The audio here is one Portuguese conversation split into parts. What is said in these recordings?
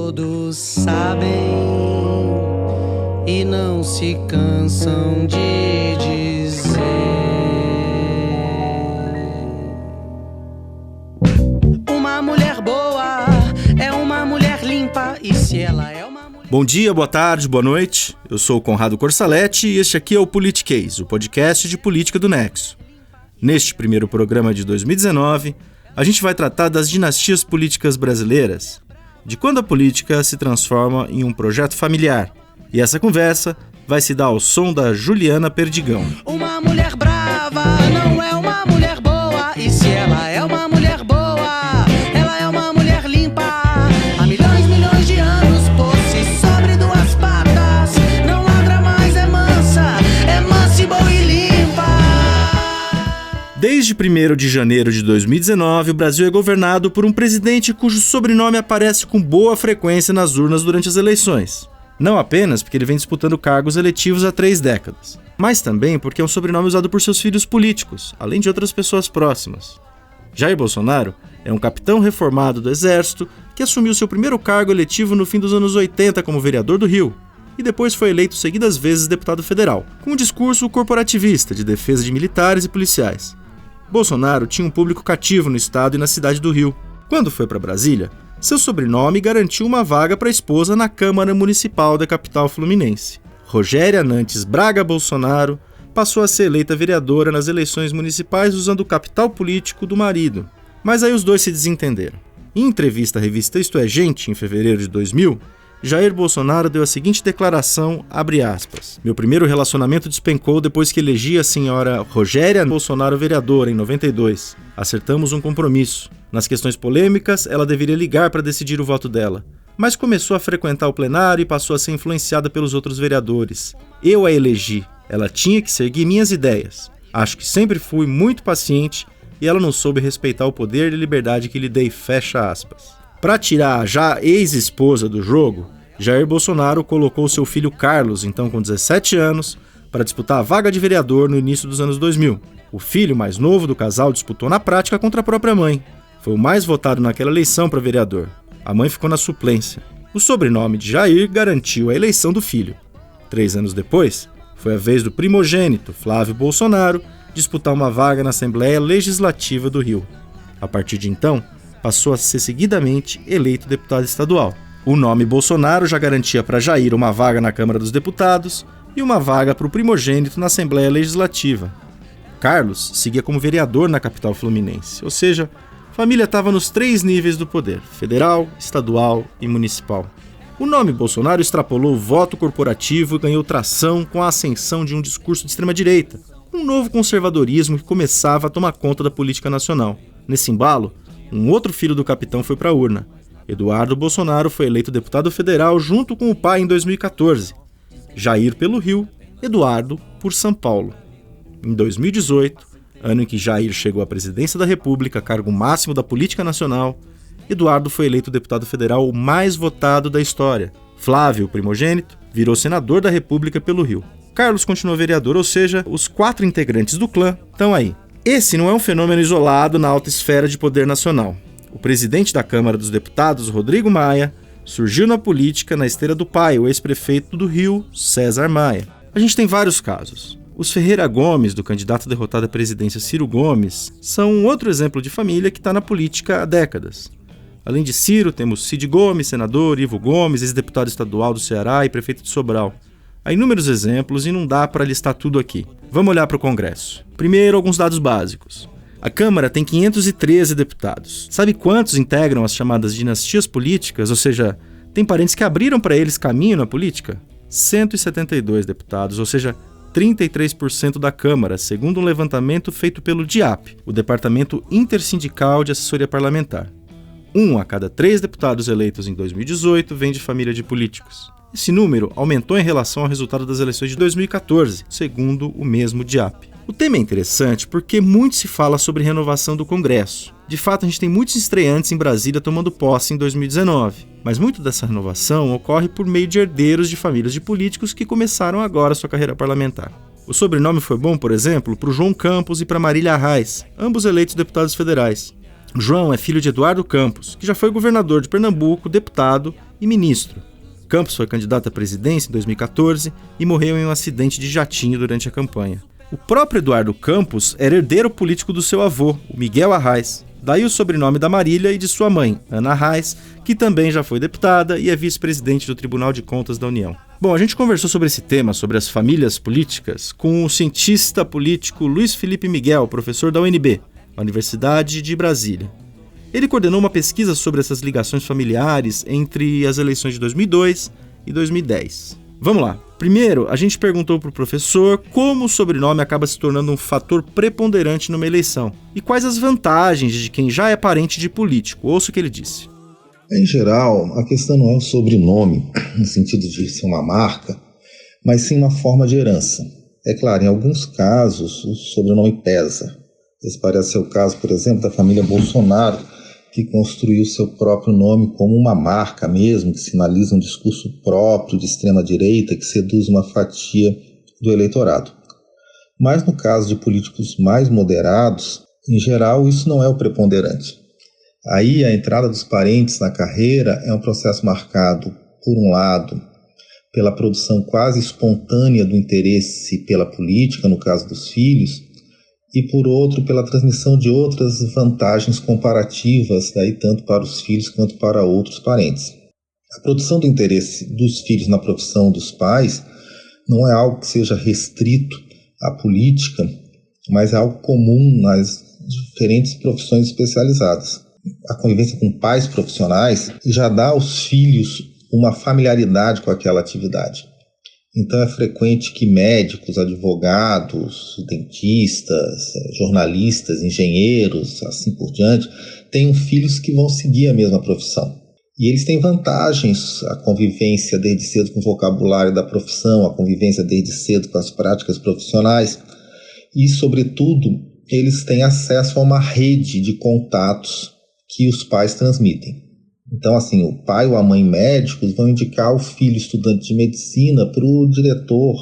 todos sabem e não se cansam de dizer. Uma mulher boa é uma mulher limpa, e se ela é uma mulher... Bom dia, boa tarde, boa noite. Eu sou o Conrado Corsaletti e este aqui é o Politiquês, o podcast de política do Nexo. Neste primeiro programa de 2019, a gente vai tratar das dinastias políticas brasileiras, de quando a política se transforma em um projeto familiar. E essa conversa vai se dar ao som da Juliana Perdigão. Uma mulher brava não é uma mulher boa, e se ela é uma mulher boa, ela é uma mulher limpa. Há milhões de anos, pôs-se sobre duas patas, não ladra mais, é mansa e boa e limpa. Desde 1º de janeiro de 2019, o Brasil é governado por um presidente cujo sobrenome aparece com boa frequência nas urnas durante as eleições. Não apenas porque ele vem disputando cargos eletivos há 3 décadas, mas também porque é um sobrenome usado por seus filhos políticos, além de outras pessoas próximas. Jair Bolsonaro é um capitão reformado do Exército que assumiu seu primeiro cargo eletivo no fim dos anos 80 como vereador do Rio, e depois foi eleito seguidas vezes deputado federal, com um discurso corporativista de defesa de militares e policiais. Bolsonaro tinha um público cativo no estado e na cidade do Rio. Quando foi para Brasília, seu sobrenome garantiu uma vaga para a esposa na Câmara Municipal da capital fluminense. Rogéria Nantes Braga Bolsonaro passou a ser eleita vereadora nas eleições municipais usando o capital político do marido. Mas aí os dois se desentenderam. Em entrevista à revista Isto é Gente, em fevereiro de 2000, Jair Bolsonaro deu a seguinte declaração, abre aspas: "Meu primeiro relacionamento despencou depois que elegi a senhora Rogéria Bolsonaro vereadora em 92. Acertamos um compromisso. Nas questões polêmicas, ela deveria ligar para decidir o voto dela. Mas começou a frequentar o plenário e passou a ser influenciada pelos outros vereadores. Eu a elegi. Ela tinha que seguir minhas ideias. Acho que sempre fui muito paciente e ela não soube respeitar o poder e liberdade que lhe dei", fecha aspas. Para tirar a já ex-esposa do jogo, Jair Bolsonaro colocou seu filho Carlos, então com 17 anos, para disputar a vaga de vereador no início dos anos 2000. O filho mais novo do casal disputou na prática contra a própria mãe. Foi o mais votado naquela eleição para vereador. A mãe ficou na suplência. O sobrenome de Jair garantiu a eleição do filho. 3 anos depois, foi a vez do primogênito, Flávio Bolsonaro, disputar uma vaga na Assembleia Legislativa do Rio. A partir de então, passou a ser seguidamente eleito deputado estadual. O nome Bolsonaro já garantia para Jair uma vaga na Câmara dos Deputados e uma vaga para o primogênito na Assembleia Legislativa. Carlos seguia como vereador na capital fluminense, ou seja, a família estava nos 3 níveis do poder, federal, estadual e municipal. O nome Bolsonaro extrapolou o voto corporativo e ganhou tração com a ascensão de um discurso de extrema-direita, um novo conservadorismo que começava a tomar conta da política nacional. Nesse embalo, um outro filho do capitão foi para a urna. Eduardo Bolsonaro foi eleito deputado federal junto com o pai em 2014. Jair pelo Rio, Eduardo por São Paulo. Em 2018, ano em que Jair chegou à presidência da República, cargo máximo da política nacional, Eduardo foi eleito deputado federal o mais votado da história. Flávio, o primogênito, virou senador da República pelo Rio. Carlos continuou vereador, ou seja, os 4 integrantes do clã estão aí. Esse não é um fenômeno isolado na alta esfera de poder nacional. O presidente da Câmara dos Deputados, Rodrigo Maia, surgiu na política na esteira do pai, o ex-prefeito do Rio, César Maia. A gente tem vários casos. Os Ferreira Gomes, do candidato derrotado à presidência Ciro Gomes, são um outro exemplo de família que está na política há décadas. Além de Ciro, temos Cid Gomes, senador, Ivo Gomes, ex-deputado estadual do Ceará e prefeito de Sobral. Há inúmeros exemplos e não dá para listar tudo aqui. Vamos olhar para o Congresso. Primeiro, alguns dados básicos. A Câmara tem 513 deputados. Sabe quantos integram as chamadas dinastias políticas? Ou seja, tem parentes que abriram para eles caminho na política? 172 deputados, ou seja, 33% da Câmara, segundo um levantamento feito pelo DIAP, o Departamento Intersindical de Assessoria Parlamentar. 1 a cada 3 deputados eleitos em 2018 vem de família de políticos. Esse número aumentou em relação ao resultado das eleições de 2014, segundo o mesmo DIAP. O tema é interessante porque muito se fala sobre renovação do Congresso. De fato, a gente tem muitos estreantes em Brasília tomando posse em 2019, mas muito dessa renovação ocorre por meio de herdeiros de famílias de políticos que começaram agora sua carreira parlamentar. O sobrenome foi bom, por exemplo, para o João Campos e para Marília Arraes, ambos eleitos deputados federais. João é filho de Eduardo Campos, que já foi governador de Pernambuco, deputado e ministro. Campos foi candidato à presidência em 2014 e morreu em um acidente de jatinho durante a campanha. O próprio Eduardo Campos era herdeiro político do seu avô, o Miguel Arraes. Daí o sobrenome da Marília e de sua mãe, Ana Arraes, que também já foi deputada e é vice-presidente do Tribunal de Contas da União. Bom, a gente conversou sobre esse tema, sobre as famílias políticas, com o cientista político Luiz Felipe Miguel, professor da UNB, a Universidade de Brasília. Ele coordenou uma pesquisa sobre essas ligações familiares entre as eleições de 2002 e 2010. Vamos lá. Primeiro, a gente perguntou para o professor como o sobrenome acaba se tornando um fator preponderante numa eleição e quais as vantagens de quem já é parente de político. Ouça o que ele disse. Em geral, a questão não é o sobrenome, no sentido de ser uma marca, mas sim uma forma de herança. É claro, em alguns casos, o sobrenome pesa. Esse parece ser o caso, por exemplo, da família Bolsonaro, que construiu seu próprio nome como uma marca mesmo, que sinaliza um discurso próprio de extrema-direita que seduz uma fatia do eleitorado. Mas no caso de políticos mais moderados, em geral, isso não é o preponderante. Aí a entrada dos parentes na carreira é um processo marcado, por um lado, pela produção quase espontânea do interesse pela política, no caso dos filhos, e por outro, pela transmissão de outras vantagens comparativas, daí tanto para os filhos quanto para outros parentes. A produção do interesse dos filhos na profissão dos pais não é algo que seja restrito à política, mas é algo comum nas diferentes profissões especializadas. A convivência com pais profissionais já dá aos filhos uma familiaridade com aquela atividade. Então é frequente que médicos, advogados, dentistas, jornalistas, engenheiros, assim por diante, tenham filhos que vão seguir a mesma profissão. E eles têm vantagens, a convivência desde cedo com o vocabulário da profissão, a convivência desde cedo com as práticas profissionais e, sobretudo, eles têm acesso a uma rede de contatos que os pais transmitem. Então, assim, o pai ou a mãe médicos vão indicar o filho estudante de medicina para o diretor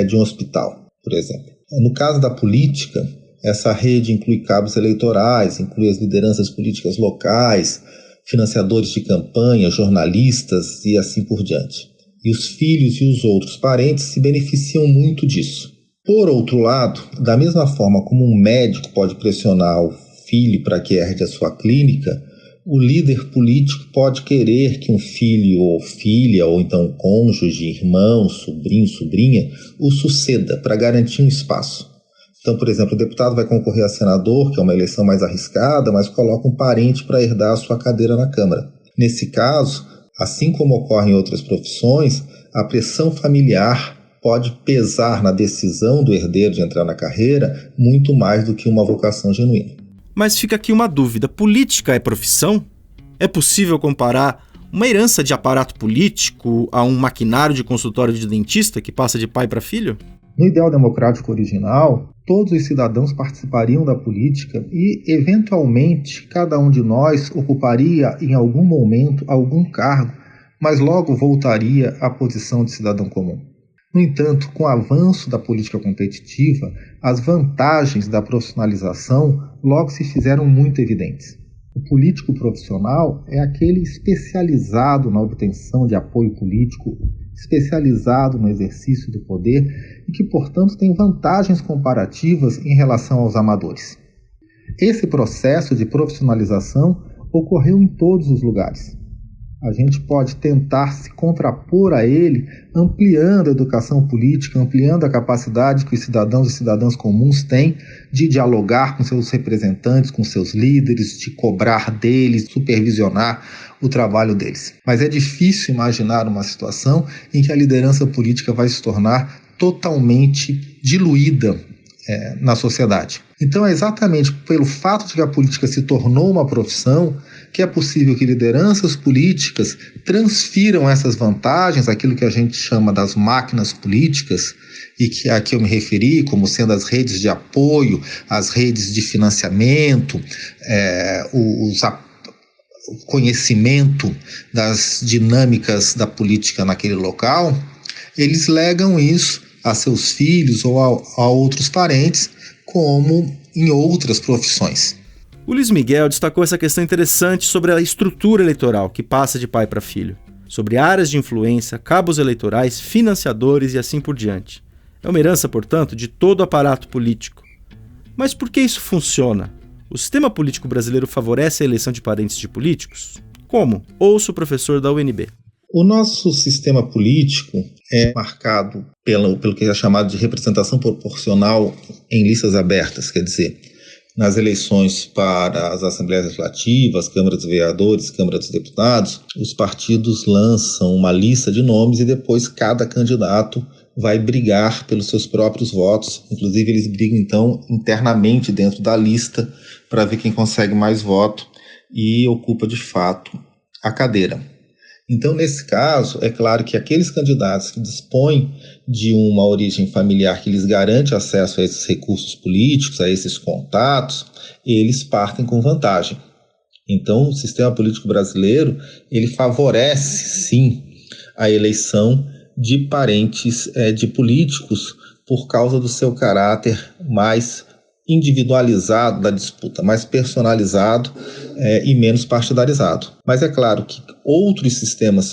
de um hospital, por exemplo. No caso da política, essa rede inclui cabos eleitorais, inclui as lideranças políticas locais, financiadores de campanha, jornalistas e assim por diante. E os filhos e os outros parentes se beneficiam muito disso. Por outro lado, da mesma forma como um médico pode pressionar o filho para que herde a sua clínica, o líder político pode querer que um filho ou filha, ou então um cônjuge, irmão, sobrinho, sobrinha, o suceda para garantir um espaço. Então, por exemplo, o deputado vai concorrer a senador, que é uma eleição mais arriscada, mas coloca um parente para herdar a sua cadeira na Câmara. Nesse caso, assim como ocorre em outras profissões, a pressão familiar pode pesar na decisão do herdeiro de entrar na carreira muito mais do que uma vocação genuína. Mas fica aqui uma dúvida, política é profissão? É possível comparar uma herança de aparato político a um maquinário de consultório de dentista que passa de pai para filho? No ideal democrático original, todos os cidadãos participariam da política e, eventualmente, cada um de nós ocuparia em algum momento algum cargo, mas logo voltaria à posição de cidadão comum. No entanto, com o avanço da política competitiva, as vantagens da profissionalização logo se fizeram muito evidentes. O político profissional é aquele especializado na obtenção de apoio político, especializado no exercício do poder e que, portanto, tem vantagens comparativas em relação aos amadores. Esse processo de profissionalização ocorreu em todos os lugares. A gente pode tentar se contrapor a ele ampliando a educação política, ampliando a capacidade que os cidadãos e cidadãs comuns têm de dialogar com seus representantes, com seus líderes, de cobrar deles, supervisionar o trabalho deles. Mas é difícil imaginar uma situação em que a liderança política vai se tornar totalmente diluída na sociedade. Então é exatamente pelo fato de que a política se tornou uma profissão que é possível que lideranças políticas transfiram essas vantagens, aquilo que a gente chama das máquinas políticas, e que aqui eu me referi como sendo as redes de apoio, as redes de financiamento, o conhecimento das dinâmicas da política naquele local, eles legam isso a seus filhos ou a outros parentes, como em outras profissões. O Luiz Miguel destacou essa questão interessante sobre a estrutura eleitoral que passa de pai para filho, sobre áreas de influência, cabos eleitorais, financiadores e assim por diante. É uma herança, portanto, de todo o aparato político. Mas por que isso funciona? O sistema político brasileiro favorece a eleição de parentes de políticos? Como? Ouça o professor da UNB. O nosso sistema político é marcado pelo que é chamado de representação proporcional em listas abertas, quer dizer, nas eleições para as Assembleias Legislativas, Câmara dos Vereadores, Câmara dos Deputados, os partidos lançam uma lista de nomes e depois cada candidato vai brigar pelos seus próprios votos. Inclusive, eles brigam, então, internamente dentro da lista para ver quem consegue mais voto e ocupa, de fato, a cadeira. Então, nesse caso, é claro que aqueles candidatos que dispõem de uma origem familiar que lhes garante acesso a esses recursos políticos, a esses contatos, eles partem com vantagem. Então, o sistema político brasileiro, ele favorece, sim, a eleição de parentes de políticos por causa do seu caráter mais individualizado da disputa, mais personalizado e menos partidarizado. Mas é claro que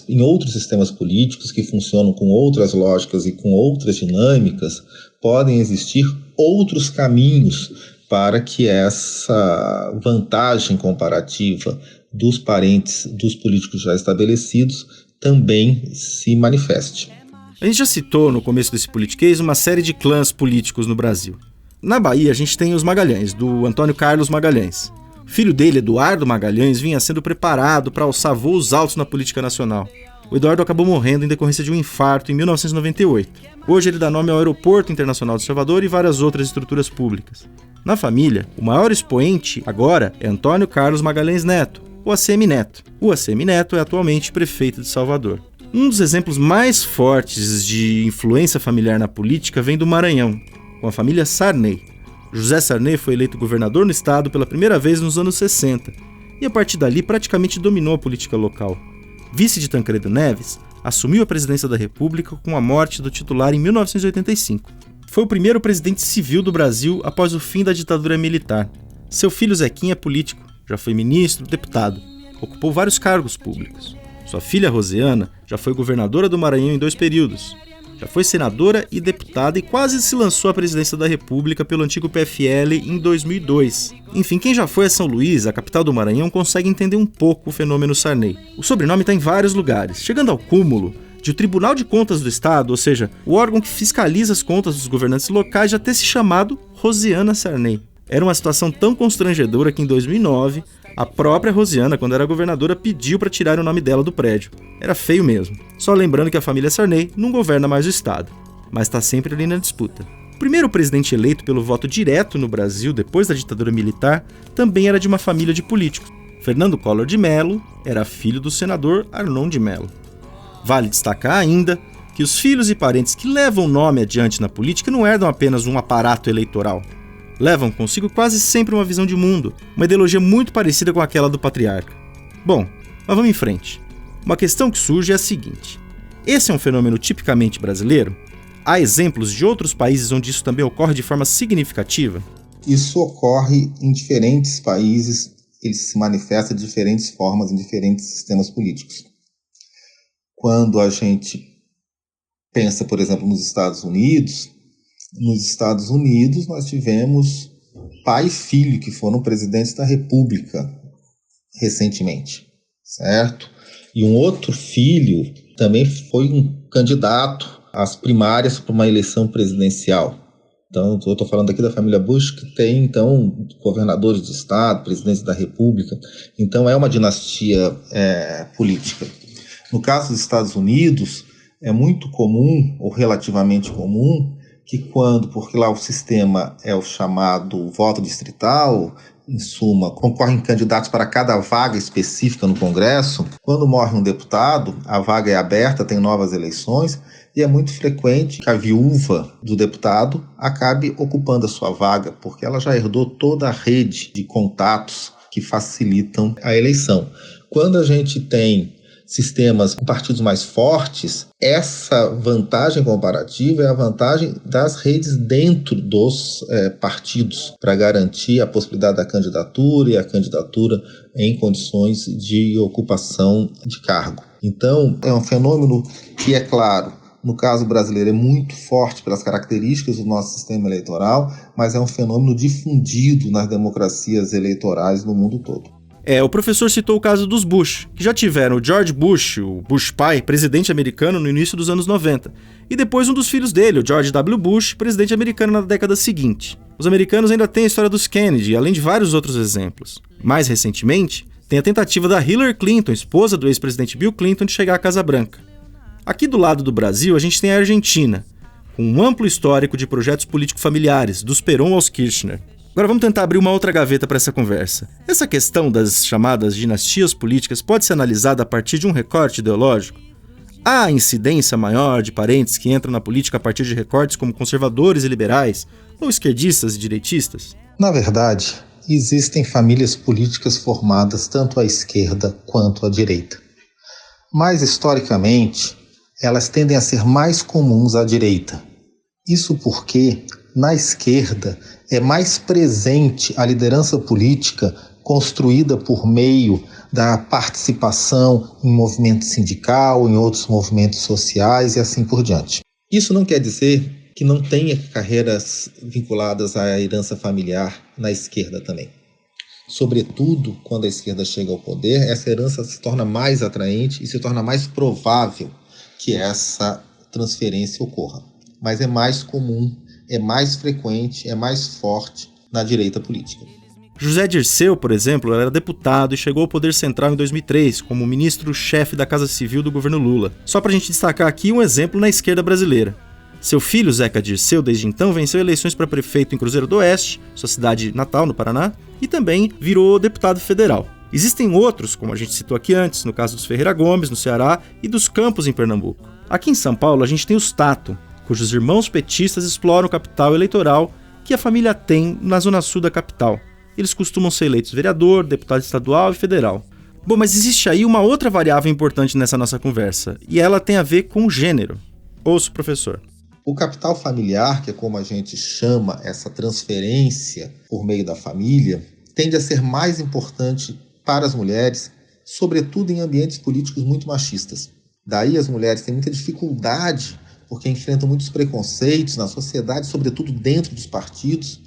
em outros sistemas políticos que funcionam com outras lógicas e com outras dinâmicas, podem existir outros caminhos para que essa vantagem comparativa dos parentes dos políticos já estabelecidos também se manifeste. A gente já citou no começo desse politiquês uma série de clãs políticos no Brasil. Na Bahia, a gente tem os Magalhães, do Antônio Carlos Magalhães. O filho dele, Eduardo Magalhães, vinha sendo preparado para alçar voos altos na política nacional. O Eduardo acabou morrendo em decorrência de um infarto em 1998. Hoje ele dá nome ao Aeroporto Internacional de Salvador e várias outras estruturas públicas. Na família, o maior expoente agora é Antônio Carlos Magalhães Neto, o ACM Neto. O ACM Neto é atualmente prefeito de Salvador. Um dos exemplos mais fortes de influência familiar na política vem do Maranhão, com a família Sarney. José Sarney foi eleito governador no estado pela primeira vez nos anos 60 e a partir dali praticamente dominou a política local. Vice de Tancredo Neves, assumiu a presidência da República com a morte do titular em 1985. Foi o primeiro presidente civil do Brasil após o fim da ditadura militar. Seu filho Zequinha é político, já foi ministro, deputado, ocupou vários cargos públicos. Sua filha Rosiana já foi governadora do Maranhão em 2 períodos. Já foi senadora e deputada e quase se lançou à presidência da República pelo antigo PFL em 2002. Enfim, quem já foi a São Luís, a capital do Maranhão, consegue entender um pouco o fenômeno Sarney. O sobrenome está em vários lugares, chegando ao cúmulo de o Tribunal de Contas do Estado, ou seja, o órgão que fiscaliza as contas dos governantes locais, já ter se chamado Rosiana Sarney. Era uma situação tão constrangedora que em 2009, a própria Rosiana, quando era governadora, pediu para tirar o nome dela do prédio. Era feio mesmo. Só lembrando que a família Sarney não governa mais o estado, mas está sempre ali na disputa. O primeiro presidente eleito pelo voto direto no Brasil depois da ditadura militar também era de uma família de políticos. Fernando Collor de Mello era filho do senador Arnon de Mello. Vale destacar ainda que os filhos e parentes que levam o nome adiante na política não herdam apenas um aparato eleitoral. Levam consigo quase sempre uma visão de mundo, uma ideologia muito parecida com aquela do patriarca. Bom, mas vamos em frente. Uma questão que surge é a seguinte: esse é um fenômeno tipicamente brasileiro? Há exemplos de outros países onde isso também ocorre de forma significativa? Isso ocorre em diferentes países, ele se manifesta de diferentes formas em diferentes sistemas políticos. Quando a gente pensa, por exemplo, nos Estados Unidos nós tivemos pai e filho que foram presidentes da República recentemente, certo? E um outro filho também foi um candidato às primárias para uma eleição presidencial. Então, eu estou falando aqui da família Bush, que tem, então, governadores de estado, presidentes da República. Então, é uma dinastia política. No caso dos Estados Unidos, é muito comum, ou relativamente comum, que porque lá o sistema é o chamado voto distrital, em suma, concorrem candidatos para cada vaga específica no Congresso. Quando morre um deputado, a vaga é aberta, tem novas eleições, e é muito frequente que a viúva do deputado acabe ocupando a sua vaga, porque ela já herdou toda a rede de contatos que facilitam a eleição. Quando a gente tem sistemas com partidos mais fortes, essa vantagem comparativa é a vantagem das redes dentro dos partidos, para garantir a possibilidade da candidatura e a candidatura em condições de ocupação de cargo. Então, é um fenômeno que, é claro, no caso brasileiro é muito forte pelas características do nosso sistema eleitoral, mas é um fenômeno difundido nas democracias eleitorais no mundo todo. O professor citou o caso dos Bush, que já tiveram o George Bush, o Bush pai, presidente americano no início dos anos 90, e depois um dos filhos dele, o George W. Bush, presidente americano na década seguinte. Os americanos ainda têm a história dos Kennedy, além de vários outros exemplos. Mais recentemente, tem a tentativa da Hillary Clinton, esposa do ex-presidente Bill Clinton, de chegar à Casa Branca. Aqui do lado do Brasil, a gente tem a Argentina, com um amplo histórico de projetos político-familiares, dos Perón aos Kirchner. Agora vamos tentar abrir uma outra gaveta para essa conversa. Essa questão das chamadas dinastias políticas pode ser analisada a partir de um recorte ideológico? Há incidência maior de parentes que entram na política a partir de recortes como conservadores e liberais, ou esquerdistas e direitistas? Na verdade, existem famílias políticas formadas tanto à esquerda quanto à direita. Mas, historicamente, elas tendem a ser mais comuns à direita. Isso porque, na esquerda, é mais presente a liderança política construída por meio da participação em movimento sindical, em outros movimentos sociais e assim por diante. Isso não quer dizer que não tenha carreiras vinculadas à herança familiar na esquerda também. Sobretudo, quando a esquerda chega ao poder, essa herança se torna mais atraente e se torna mais provável que essa transferência ocorra. Mas é mais comum, é mais frequente, é mais forte na direita política. José Dirceu, por exemplo, era deputado e chegou ao poder central em 2003 como ministro-chefe da Casa Civil do governo Lula. Só para a gente destacar aqui um exemplo na esquerda brasileira. Seu filho, Zeca Dirceu, desde então venceu eleições para prefeito em Cruzeiro do Oeste, sua cidade natal, no Paraná, e também virou deputado federal. Existem outros, como a gente citou aqui antes, no caso dos Ferreira Gomes, no Ceará, e dos Campos, em Pernambuco. Aqui em São Paulo, a gente tem os Tato, cujos irmãos petistas exploram o capital eleitoral que a família tem na zona sul da capital. Eles costumam ser eleitos vereador, deputado estadual e federal. Bom, mas existe aí uma outra variável importante nessa nossa conversa, e ela tem a ver com o gênero. Ouça, professor. O capital familiar, que é como a gente chama essa transferência por meio da família, tende a ser mais importante para as mulheres, sobretudo em ambientes políticos muito machistas. Daí as mulheres têm muita dificuldade porque enfrentam muitos preconceitos na sociedade, sobretudo dentro dos partidos,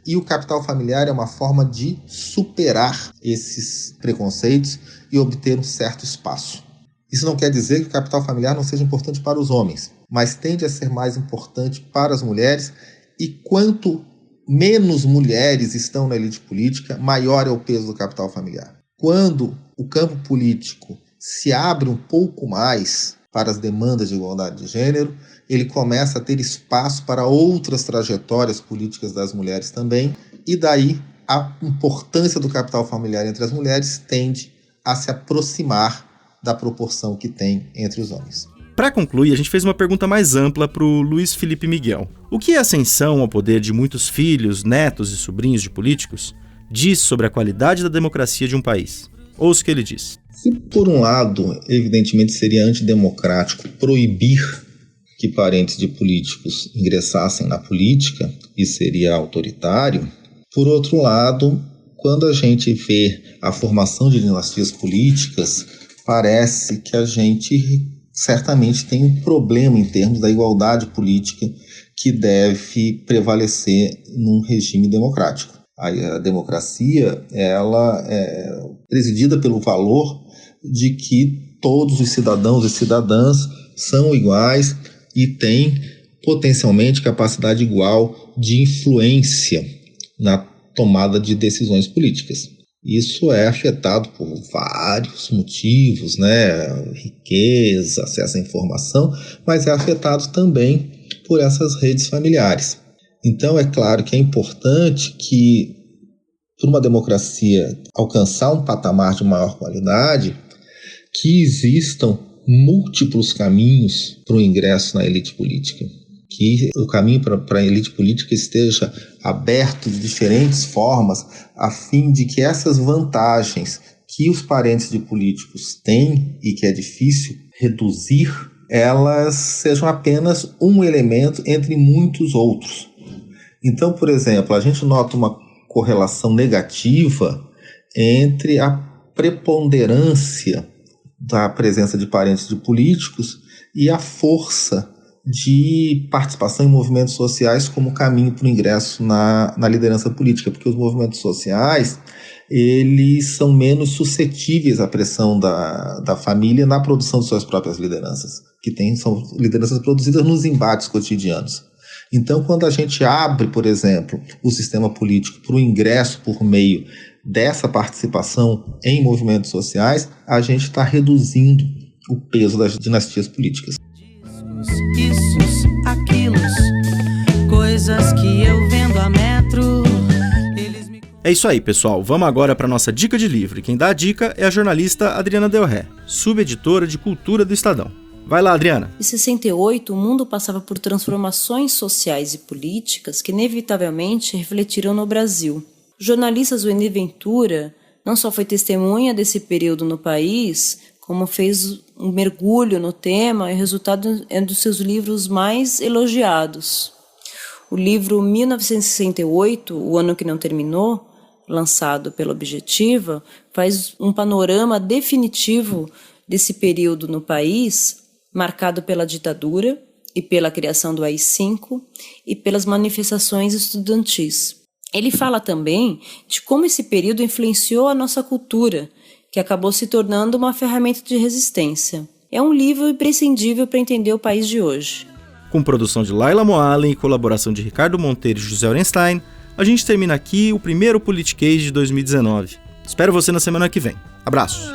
e o capital familiar é uma forma de superar esses preconceitos e obter um certo espaço. Isso não quer dizer que o capital familiar não seja importante para os homens, mas tende a ser mais importante para as mulheres, e quanto menos mulheres estão na elite política, maior é o peso do capital familiar. Quando o campo político se abre um pouco mais para as demandas de igualdade de gênero, ele começa a ter espaço para outras trajetórias políticas das mulheres também, e daí a importância do capital familiar entre as mulheres tende a se aproximar da proporção que tem entre os homens. Para concluir, a gente fez uma pergunta mais ampla para o Luiz Felipe Miguel. O que a ascensão ao poder de muitos filhos, netos e sobrinhos de políticos diz sobre a qualidade da democracia de um país? Ouça o que ele diz. Se, por um lado, evidentemente seria antidemocrático proibir que parentes de políticos ingressassem na política, e seria autoritário, por outro lado, quando a gente vê a formação de dinastias políticas, parece que a gente certamente tem um problema em termos da igualdade política que deve prevalecer num regime democrático. A democracia, ela é presidida pelo valor de que todos os cidadãos e cidadãs são iguais e têm potencialmente capacidade igual de influência na tomada de decisões políticas. Isso é afetado por vários motivos, riqueza, acesso à informação, mas é afetado também por essas redes familiares. Então, é claro que é importante que, para uma democracia alcançar um patamar de maior qualidade, que existam múltiplos caminhos para o ingresso na elite política. Que o caminho para a elite política esteja aberto de diferentes formas, a fim de que essas vantagens que os parentes de políticos têm e que é difícil reduzir, elas sejam apenas um elemento entre muitos outros. Então, por exemplo, a gente nota uma correlação negativa entre a preponderância da presença de parentes de políticos e a força de participação em movimentos sociais como caminho para o ingresso na liderança política, porque os movimentos sociais eles são menos suscetíveis à pressão da família na produção de suas próprias lideranças, são lideranças produzidas nos embates cotidianos. Então, quando a gente abre, por exemplo, o sistema político para o ingresso por meio dessa participação em movimentos sociais, a gente está reduzindo o peso das dinastias políticas. Isso, aquilos, coisas que eu vendo a metro. É isso aí, pessoal. Vamos agora para nossa dica de livro. E quem dá a dica é a jornalista Adriana Del Ré, subeditora de Cultura do Estadão. Vai lá, Adriana. Em 68, o mundo passava por transformações sociais e políticas que inevitavelmente refletiram no Brasil. O jornalista Zueni Ventura não só foi testemunha desse período no país, como fez um mergulho no tema e o resultado é um dos seus livros mais elogiados. O livro 1968, O Ano que Não Terminou, lançado pela Objetiva, faz um panorama definitivo desse período no país, marcado pela ditadura e pela criação do AI-5 e pelas manifestações estudantis. Ele fala também de como esse período influenciou a nossa cultura, que acabou se tornando uma ferramenta de resistência. É um livro imprescindível para entender o país de hoje. Com produção de Laila Moalen e colaboração de Ricardo Monteiro e José Orenstein, a gente termina aqui o primeiro Politicase de 2019. Espero você na semana que vem. Abraços!